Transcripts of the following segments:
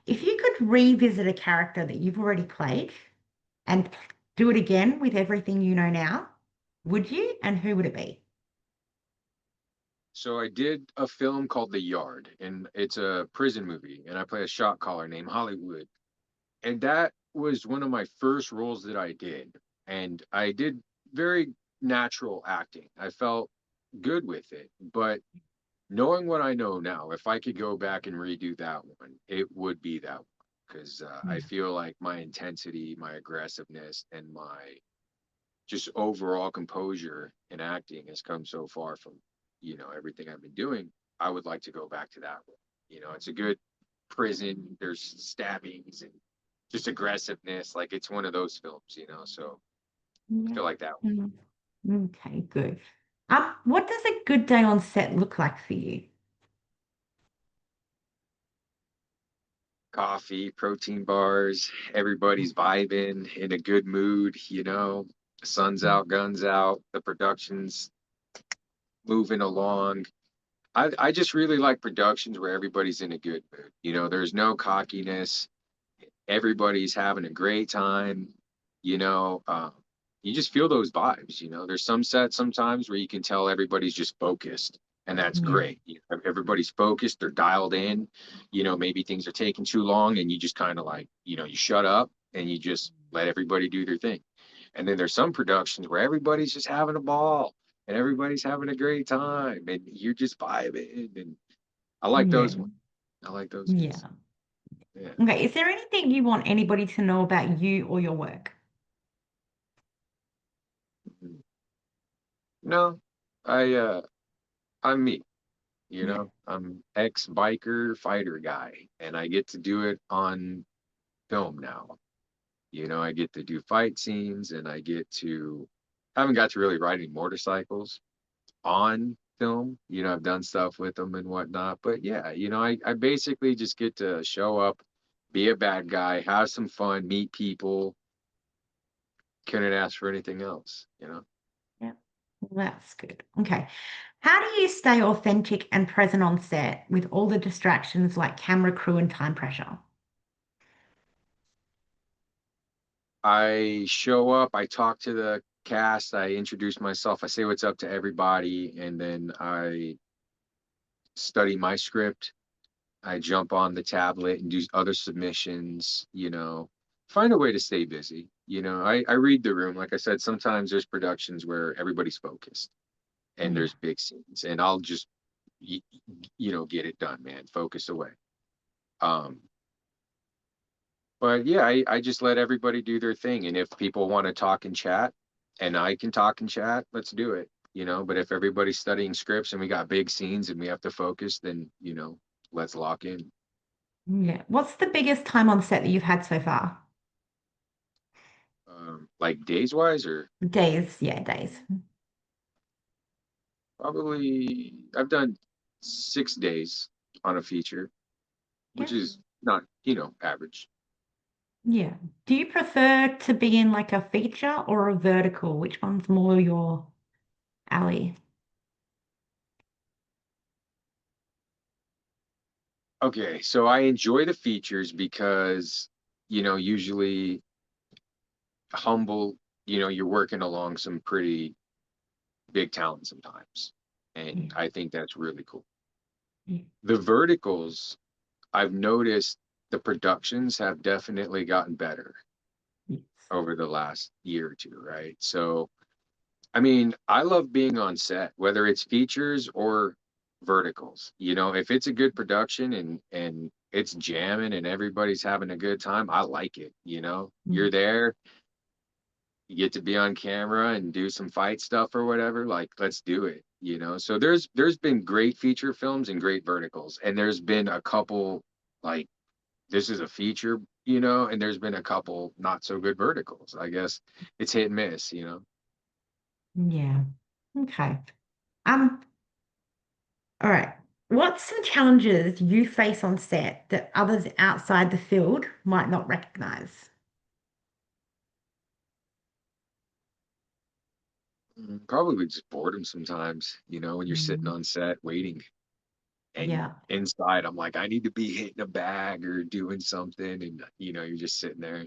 if you could revisit a character that you've already played and do it again with everything you know now, would you? And who would it be? So I did a film called The Yard, and it's a prison movie, and I play a shot caller named Hollywood. And that was one of my first roles that I did. And I did very natural acting. I felt good with it. But knowing what I know now, if I could go back and redo that one, it would be that one. Because I Yeah. feel like my intensity, my aggressiveness, and my just overall composure in acting has come so far from, everything I've been doing. I would like to go back to that one. It's a good prison. There's stabbings and just aggressiveness. Like it's one of those films. So I Yeah. feel like that one. Mm. Okay, good. What does a good day on set look like for you? Coffee, protein bars, everybody's vibing in a good mood. Sun's out, guns out, the production's moving along. I just really like productions where everybody's in a good mood. There's no cockiness. Everybody's having a great time. You know, um, you just feel those vibes. There's some sets sometimes where you can tell everybody's just focused, and that's Yeah. great. Everybody's focused, they're dialed in. Maybe things are taking too long, and you just kind of like, you shut up and you just let everybody do their thing. And then there's some productions where everybody's just having a ball and everybody's having a great time, and you're just vibing. And I like Yeah. those ones. I like those ones. Yeah. Yeah. Okay. Is there anything you want anybody to know about you or your work? No, I'm me. Yeah. I'm ex-biker fighter guy, and I get to do it on film now. I get to do fight scenes, and I haven't got to really ride any motorcycles on film. I've done stuff with them and whatnot, but yeah, I basically just get to show up, be a bad guy, have some fun, meet people. Couldn't ask for anything else. Yeah. Well, that's good. Okay. How do you stay authentic and present on set with all the distractions like camera crew and time pressure? I show up, I talk to the cast, I introduce myself, I say what's up to everybody, and then I study my script. I jump on the tablet and do other submissions. Find a way to stay busy. I read the room. Like I said, sometimes there's productions where everybody's focused and Yeah. there's big scenes, and I'll just, y- get it done, man. Focus away. Um, But yeah, I just let everybody do their thing. And if people want to talk and chat and I can talk and chat, let's do it. But if everybody's studying scripts and we got big scenes and we have to focus, then let's lock in. Yeah. What's the biggest time on set that you've had so far? Like days wise, or Days. Yeah, days. probably I've done 6 days on a feature, which Yeah. is not average. Yeah. Do you prefer to be in like a feature or a vertical? Which one's more your alley? Okay, so I enjoy the features because, usually humble, you're working along some pretty big talent sometimes. Yeah. And I think that's really cool. Yeah. The verticals, I've noticed the productions have definitely gotten better Yes. over the last year or two, right? So, I mean, I love being on set, whether it's features or verticals. If it's a good production and it's jamming and everybody's having a good time, I like it. Mm. You're there, you get to be on camera and do some fight stuff or whatever, like let's do it. So there's been great feature films and great verticals, and there's been a couple like this is a feature, and there's been a couple not so good verticals. I guess it's hit and miss. Yeah. Okay. Um, all right. What's some challenges you face on set that others outside the field might not recognize? Probably just boredom sometimes, when you're sitting Mm. on set waiting And Yeah. inside, I'm like, I need to be hitting a bag or doing something. And, you're just sitting there.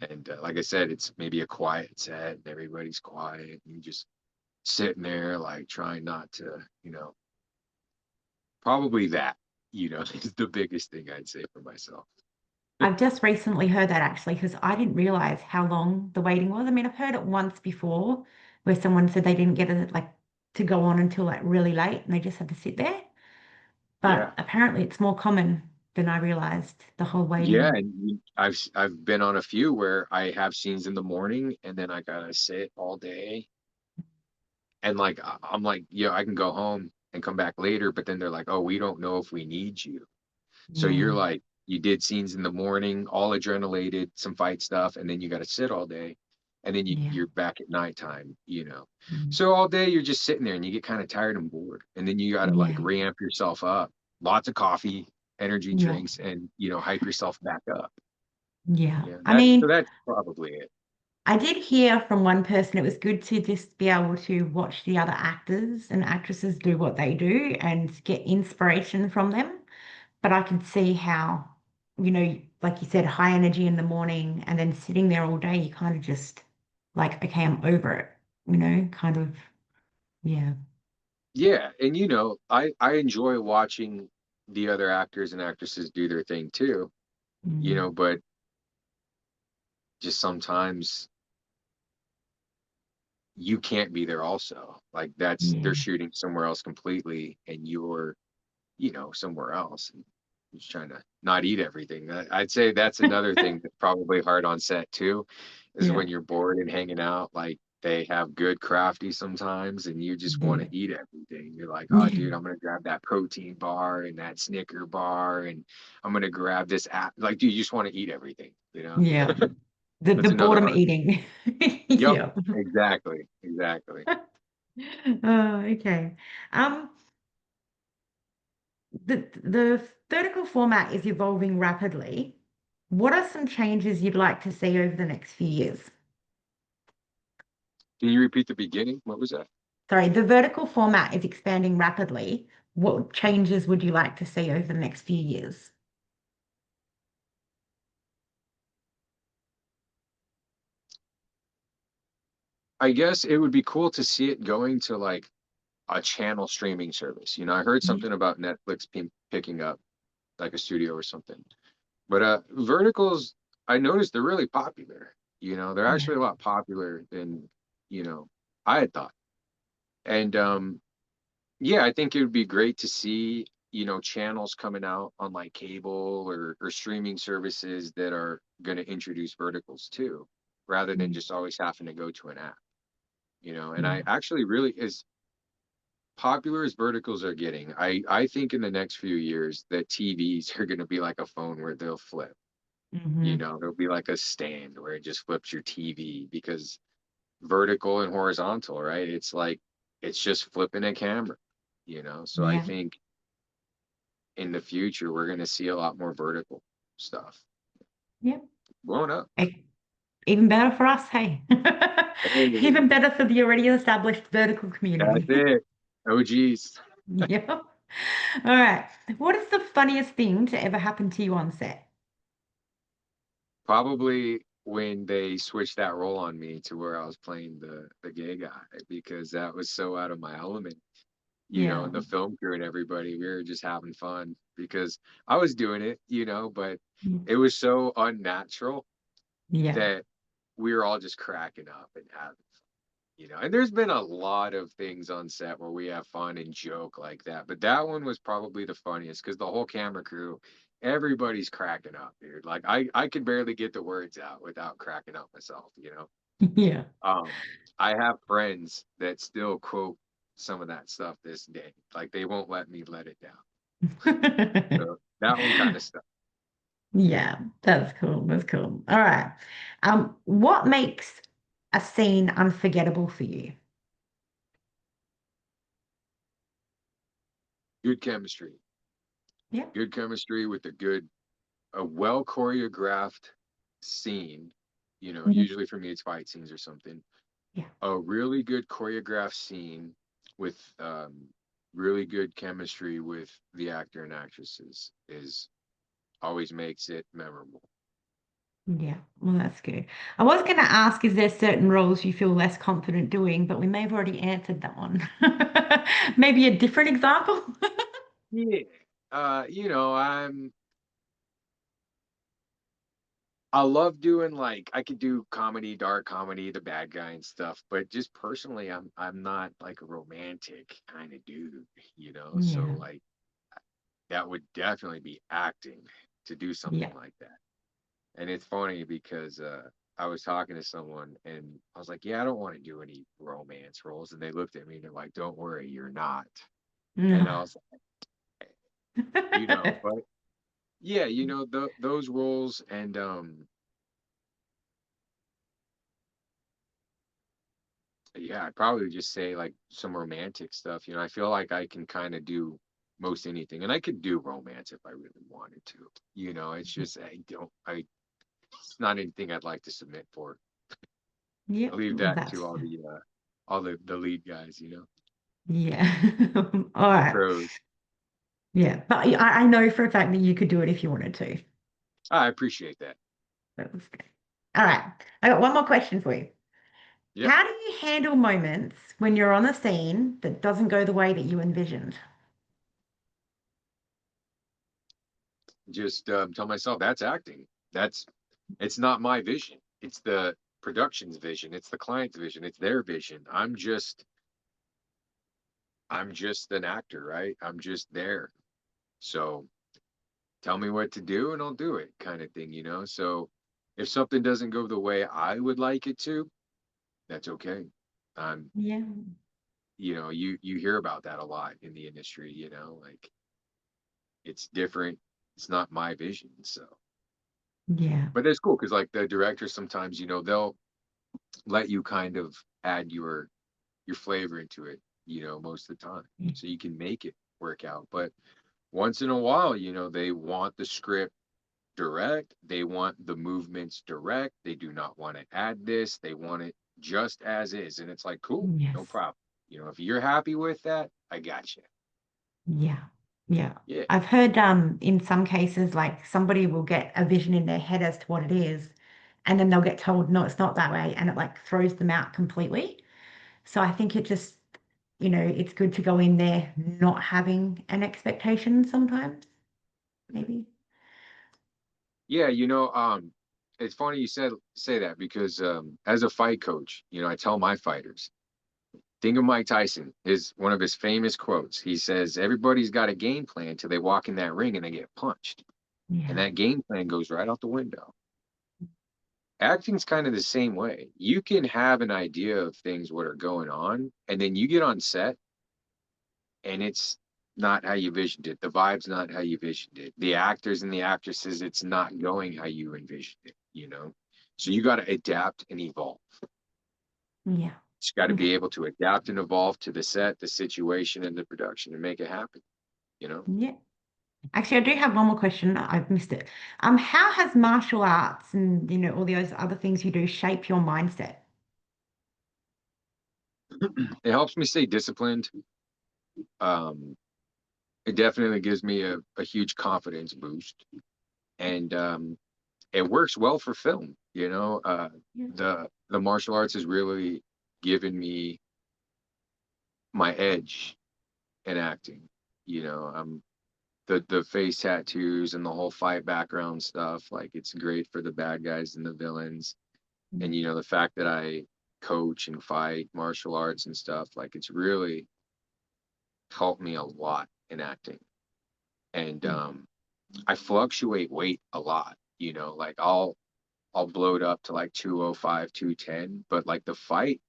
And like I said, it's maybe a quiet set and everybody's quiet. And you just sitting there, like trying not to, probably that, is the biggest thing I'd say for myself. I've just recently heard that actually because I didn't realize how long the waiting was. I mean, I've heard it once before where someone said they didn't get it like to go on until like really late and they just had to sit there. Yeah. But apparently it's more common than I realized, the whole Yeah. waiting. And I've been on a few where I have scenes in the morning and then I gotta sit all day. And like, I'm like, yeah, I can go home and come back later. But then they're like, oh, we don't know if we need you. So you're Yeah. like, you did scenes in the morning, all adrenalated, some fight stuff, and then you got to sit all day, and then Yeah. you're back at nighttime. Mm. So all day you're just sitting there and you get kind of tired and bored, and then you got to like Yeah. ramp yourself up, lots of coffee, energy Yeah. drinks, and hype yourself back up. Yeah. Yeah, I mean, that's probably it. I did hear from one person it was good to just be able to watch the other actors and actresses do what they do and get inspiration from them. But I could see how, like you said, high energy in the morning and then sitting there all day, you kind of just like, okay, I'm over it, kind of, yeah. Yeah, and I enjoy watching the other actors and actresses do their thing too. Mm, But just sometimes you can't be there also. Like they're yeah. shooting somewhere else completely and you're, somewhere else and just trying to not eat everything. I'd say that's another thing that's probably hard on set too, is Yeah. when you're bored and hanging out, like they have good crafty sometimes and you just want Yeah. to eat everything. You're like, oh Yeah. dude, I'm gonna grab that protein bar and that Snicker bar and I'm gonna grab this app. Like, dude, you just want to eat everything. Yeah. The That's another boredom hard thing. eating. Yep, Yeah. exactly. Exactly. Oh, okay. Um, the vertical format is evolving rapidly. What are some changes you'd like to see over the next few years? Can you repeat the beginning? What was that? Sorry, the vertical format is expanding rapidly. What changes would you like to see over the next few years? I guess it would be cool to see it going to like a channel streaming service. I heard Yeah. something about Netflix picking up like a studio or something. But verticals, I noticed they're really popular. They're Yeah. actually a lot popular than, you know, I had thought. And yeah, I think it would be great to see, channels coming out on like cable or streaming services that are going to introduce verticals too, rather than Mm, just always having to go to an app. And I yeah. actually really, as popular as verticals are getting, I think in the next few years that TVs are going to be like a phone where they'll flip. Hmm. There'll be like a stand where it just flips your TV because vertical and horizontal, right? It's like it's just flipping a camera. So I Yeah. think in the future we're going to see a lot more vertical stuff. Yep. Blown up. Even better for us, hey. Even Hey, better for the already established vertical that's community. it. Oh geez. Yep. All right. What is the funniest thing to ever happen to you on set? Probably when they switched that role on me to where I was playing the gay guy because that was so out of my element. Yeah. And the film crew and everybody, we were just having fun because I was doing it, but it was so unnatural Yeah. that we were all just cracking up and having fun. And there's been a lot of things on set where we have fun and joke like that, but that one was probably the funniest because the whole camera crew, everybody's cracking up, dude. Like I could barely get the words out without cracking up myself. Yeah. Um, I have friends that still quote some of that stuff this day. Like they won't let me let it down. So that one kind of stuff. Yeah, that's cool. That's cool. All right. What makes a scene unforgettable for you? Good chemistry. Yeah. Good chemistry with a well choreographed scene. Mhm. Usually for me it's fight scenes or something. Yeah. A really good choreographed scene with really good chemistry with the actor and actresses is always makes it memorable. Yeah, well, that's good. I was going to ask, is there certain roles you feel less confident doing, but we may have already answered that one. Maybe a different example? Yeah. I love doing like I could do comedy, dark comedy, the bad guy and stuff, but just personally I'm not like a romantic kind of dude. So Yeah, like that would definitely be acting to do yeah. something like that. And it's funny because I was talking to someone and I was like, "Yeah, I don't want to do any romance roles." And they looked at me and they're like, "Don't worry, you're not." And I No. was but yeah, those roles and yeah, I'd probably just say like some romantic stuff. I feel like I can kind of do most anything, and I could do romance if I really wanted to. It's just it's not anything I'd like to submit for. I Yep, leave well, that that's to all the lead guys. yeah. All right. Pros. Yeah, but I know for a fact that you could do it if you wanted to. I appreciate that. That was good. All right. I got one more question for you. Yep. How do you handle moments when you're on a scene that doesn't go the way that you envisioned? Just tell myself that's acting. It's not my vision. It's the production's vision. It's the client's vision. It's their vision. I'm just an actor, right? I'm just there. So tell me what to do and I'll do it kind of thing. So if something doesn't go the way I would like it to, that's okay. Um, Yeah, you hear about that a lot in the industry, like it's different. It's not my vision. So yeah, but that's cool because like the directors sometimes, they'll let you kind of add your flavor into it, most of the time. yeah, So you can make it work out. But once in a while, they want the script direct. They want the movements direct. They do not want to add this. They want it just as is. And it's like, cool, no yes, problem. If you're happy with that, I got you. yeah, yeah. Yeah. I've heard in some cases like somebody will get a vision in their head as to what it is, and then they'll get told no, it's not that way, and it like throws them out completely. So I think it just, it's good to go in there not having an expectation sometimes, maybe. Yeah, it's funny you say that because as a fight coach, I tell my fighters, think of Mike Tyson, is one of his famous quotes. He says, everybody's got a game plan till they walk in that ring and they get punched. And Yeah, that game plan goes right out the window. Acting's kind of the same way. You can have an idea of things what are going on, and then you get on set and it's not how you visioned it. The vibe's not how you visioned it. The actors and the actresses, it's not going how you envisioned it. So you got to adapt and evolve. yeah. You got to be Okay. able to adapt and evolve to the set, the situation, and the production and make it happen. Yeah. Actually, I do have one more question. I've missed it. How has martial arts and all those other things you do shape your mindset? It helps me stay disciplined. Um, it definitely gives me a huge confidence boost. And it works well for film. Yeah. The martial arts has really given me my edge in acting. The face tattoos and the whole fight background stuff. Like it's great for the bad guys and the villains. And the fact that I coach and fight martial arts and stuff, like it's really helped me a lot in acting. And Yeah. I fluctuate weight a lot. Like I'll bloat up to like 205, 210, but like the fight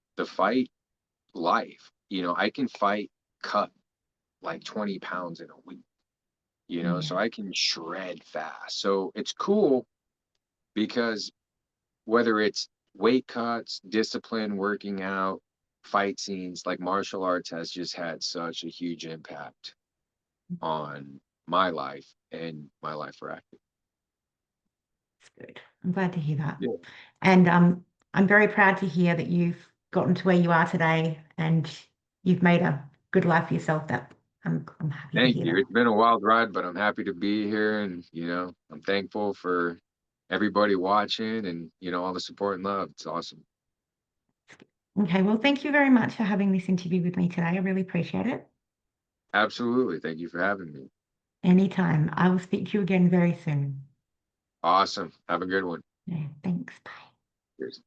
life, I can fight cut like 20 pounds in a week, so Yeah. I can shred fast. So it's cool because whether it's weight cuts, discipline, working out, fight scenes, like martial arts has just had such a huge impact on my life and my life for acting. It's good. I'm glad to hear that. Yeah. And I'm very proud to hear that you've gotten to where you are today and you've made a good life for yourself that I'm happy to Thank hear you. that. It's been a wild ride, but I'm happy to be here, and I'm thankful for everybody watching, and all the support and love. It's awesome. Okay, well, thank you very much for having this interview with me today. I really appreciate it. Absolutely. Thank you for having me. Anytime. I will speak to you again very soon. Awesome. Have a good one. Yeah, thanks. Bye. Cheers.